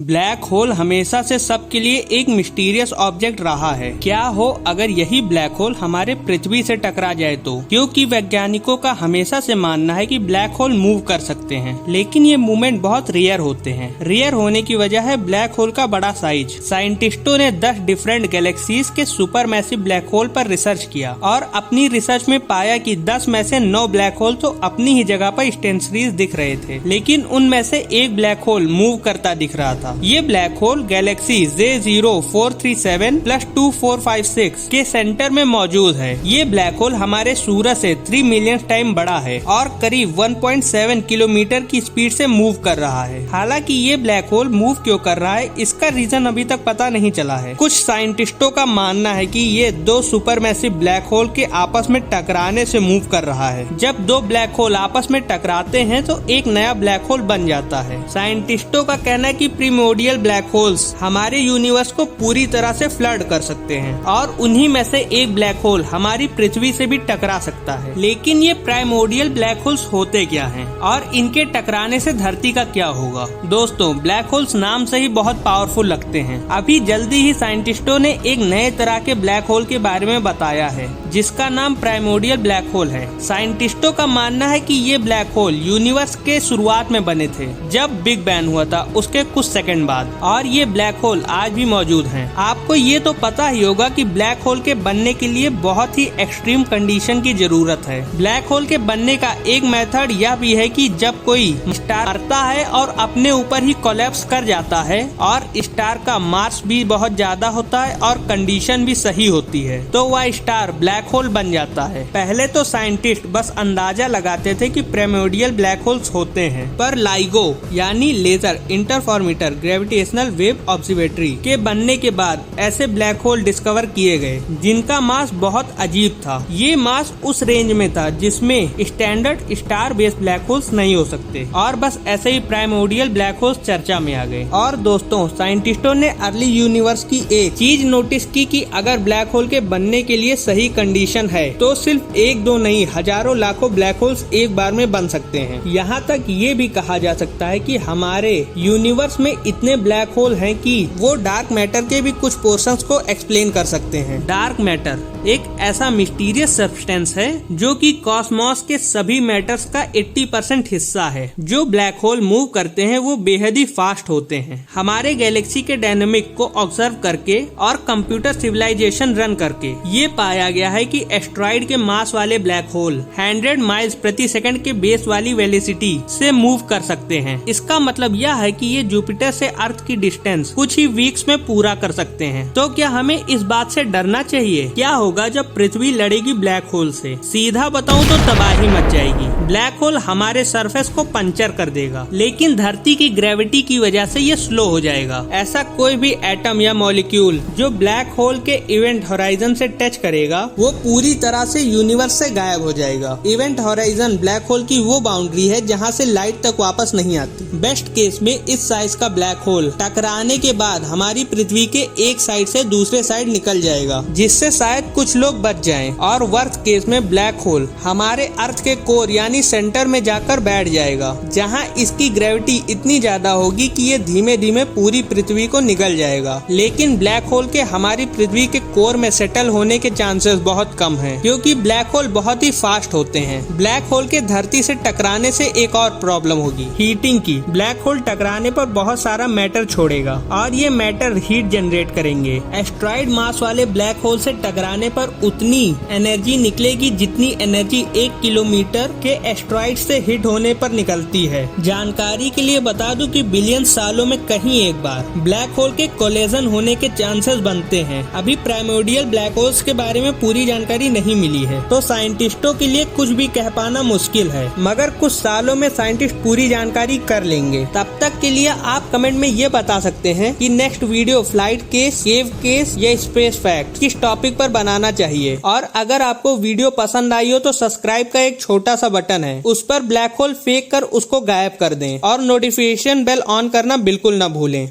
Black hole हमेशा से सबके लिए एक मिस्टीरियस ऑब्जेक्ट रहा है। क्या हो अगर यही ब्लैक होल हमारे पृथ्वी से टकरा जाए तो? क्योंकि वैज्ञानिकों का हमेशा से मानना है कि ब्लैक होल मूव कर सकते हैं, लेकिन ये मूवमेंट बहुत रेयर होते हैं। रेयर होने की वजह है ब्लैक होल का बड़ा साइज। साइंटिस्टों ने 10 डिफरेंट गैलेक्सीज के सुपर मैसिव ब्लैक होल पर रिसर्च किया और अपनी रिसर्च में पाया कि 10 में से 9 ब्लैक होल तो अपनी ही जगह पर स्टेशनरी दिख रहे थे, लेकिन उनमें से एक ब्लैक होल मूव करता दिख रहा था। ये ब्लैक होल गैलेक्सी J0437+2456 के सेंटर में मौजूद है। ये ब्लैक होल हमारे सूरज से 3 मिलियन टाइम बड़ा है और करीब 1.7 किलोमीटर की स्पीड से मूव कर रहा है। हालांकि ये ब्लैक होल मूव क्यों कर रहा है, इसका रीजन अभी तक पता नहीं चला है। कुछ साइंटिस्टों का मानना है कि ये 2 सुपरमैसिव ब्लैक होल के आपस में टकराने से मूव कर रहा है। जब 2 ब्लैक होल आपस में टकराते हैं तो एक नया ब्लैक होल बन जाता है। साइंटिस्टों का कहना है कि प्रिमोर्डियल ब्लैक होल्स हमारे यूनिवर्स को पूरी तरह से फ्लड कर सकते हैं और उन्हीं में से एक ब्लैक होल हमारी पृथ्वी से भी टकरा सकता है। लेकिन ये प्राइमोर्डियल ब्लैक होल्स होते क्या हैं और इनके टकराने से धरती का क्या होगा? दोस्तों, ब्लैक होल्स नाम से ही बहुत पावरफुल लगते हैं। अभी जल्दी ही साइंटिस्टों ने एक नए तरह के ब्लैक होल के बारे में बताया है, जिसका नाम प्राइमोर्डियल ब्लैक होल है। साइंटिस्टों का मानना है कि ये ब्लैक होल यूनिवर्स के शुरुआत में बने थे, जब बिग बैंग हुआ था उसके कुछ सेकंड बाद, और ये ब्लैक होल आज भी मौजूद हैं। आपको ये तो पता ही होगा कि ब्लैक होल के बनने के लिए बहुत ही एक्सट्रीम कंडीशन की जरूरत है। ब्लैक होल के बनने का एक मेथड यह भी है कि जब कोई स्टार मरता है और अपने ऊपर ही कोलैप्स कर जाता है और स्टार का मास भी बहुत ज्यादा होता है और कंडीशन भी सही होती है, तो वह स्टार ब्लैक होल बन जाता है। पहले तो साइंटिस्ट बस अंदाजा लगाते थे कि प्राइमोर्डियल ब्लैक होल्स होते हैं, पर लाइगो यानी laser interferometer gravitational wave observatory के बनने के बाद ऐसे ब्लैक होल डिस्कवर किए गए जिनका मास बहुत अजीब था। ये मास उस रेंज में था जिसमें standard star based black holes नहीं हो सकते, और बस ऐसे ही प्राइमोर्डियल ब्लैक होल्स चर्चा में आ गए। और दोस्तों, साइंटिस्टों ने अर्ली यूनिवर्स की एक चीज नोटिस की कि अगर ब्लैक होल के बनने के लिए सही कंडीशन है तो सिर्फ 1-2 नहीं, हजारों लाखों ब्लैक होल्स एक बार में बन सकते हैं। यहाँ तक ये भी कहा जा सकता है कि हमारे यूनिवर्स में इतने ब्लैक होल हैं कि वो डार्क मैटर के भी कुछ पोर्शंस को एक्सप्लेन कर सकते हैं। डार्क मैटर एक ऐसा मिस्टीरियस सब्सटेंस है जो कि कॉस्मोस के सभी मैटर्स का 80% हिस्सा है। जो ब्लैक होल मूव करते हैं वो बेहद ही फास्ट होते हैं। हमारे गैलेक्सी के डायनेमिक को ऑब्जर्व करके और कंप्यूटर सिविलाइजेशन रन करके ये पाया गया है कि एस्ट्रॉइड के मास वाले ब्लैक होल 100 माइल्स प्रति सेकंड के बेस वाली वेलोसिटी से मूव कर सकते हैं। इसका मतलब यह है कि ये जुपिटर से अर्थ की डिस्टेंस कुछ ही वीक्स में पूरा कर सकते हैं। तो क्या हमें इस बात से डरना चाहिए? क्या होगा जब पृथ्वी लड़ेगी ब्लैक होल से? सीधा बताऊं तो तबाही मच जाएगी। ब्लैक होल हमारे सरफेस को पंचर कर देगा, लेकिन धरती की ग्रेविटी की वजह से ये स्लो हो जाएगा। ऐसा कोई भी एटम या मॉलिक्यूल जो ब्लैक होल के इवेंट होराइजन से टच करेगा वो पूरी तरह से यूनिवर्स से गायब हो जाएगा। इवेंट होराइजन ब्लैक होल की वो बाउंड्री है जहाँ से लाइट तक वापस नहीं आती। बेस्ट केस में इस साइज का ब्लैक होल टकराने के बाद हमारी पृथ्वी के एक साइड से दूसरे साइड निकल जाएगा, जिससे शायद कुछ लोग बच जाएं। और वर्स्ट केस में ब्लैक होल हमारे अर्थ के कोर यानी सेंटर में जाकर बैठ जाएगा, जहां इसकी ग्रेविटी इतनी ज्यादा होगी कि ये धीमे धीमे पूरी पृथ्वी को निगल जाएगा। लेकिन ब्लैक होल के हमारी पृथ्वी के कोर में सेटल होने के चांसेस बहुत कम हैं, क्योंकि ब्लैक होल बहुत ही फास्ट होते हैं। ब्लैक होल के धरती से टकराने से एक और प्रॉब्लम होगी, हीटिंग की। ब्लैक होल टकराने पर बहुत सारा मैटर छोड़ेगा और ये मैटर हीट जनरेट करेंगे। एस्ट्रॉइड मास वाले ब्लैक होल से टकराने पर उतनी एनर्जी निकलेगी जितनी एनर्जी 1 किलोमीटर के एस्ट्रॉइड से हिट होने पर निकलती है। जानकारी के लिए बता दूं कि बिलियन सालों में कहीं एक बार ब्लैक होल के कोलिजन होने के चांसेस बनते हैं। अभी प्राइमोर्डियल ब्लैक होल्स के बारे में पूरी जानकारी नहीं मिली है, तो साइंटिस्टों के लिए कुछ भी कह पाना मुश्किल है, मगर कुछ सालों में साइंटिस्ट पूरी जानकारी कर लेंगे। तब तक के लिए आप कमेंट में ये बता सकते हैं कि नेक्स्ट वीडियो फ्लाइट केस, केव केस या स्पेस फैक्ट किस टॉपिक पर बनाना चाहिए। और अगर आपको वीडियो पसंद आई हो तो सब्सक्राइब का एक छोटा सा बटन है, उस पर ब्लैक होल फेंक कर उसको गायब कर दें और नोटिफिकेशन बेल ऑन करना बिल्कुल न भूलें।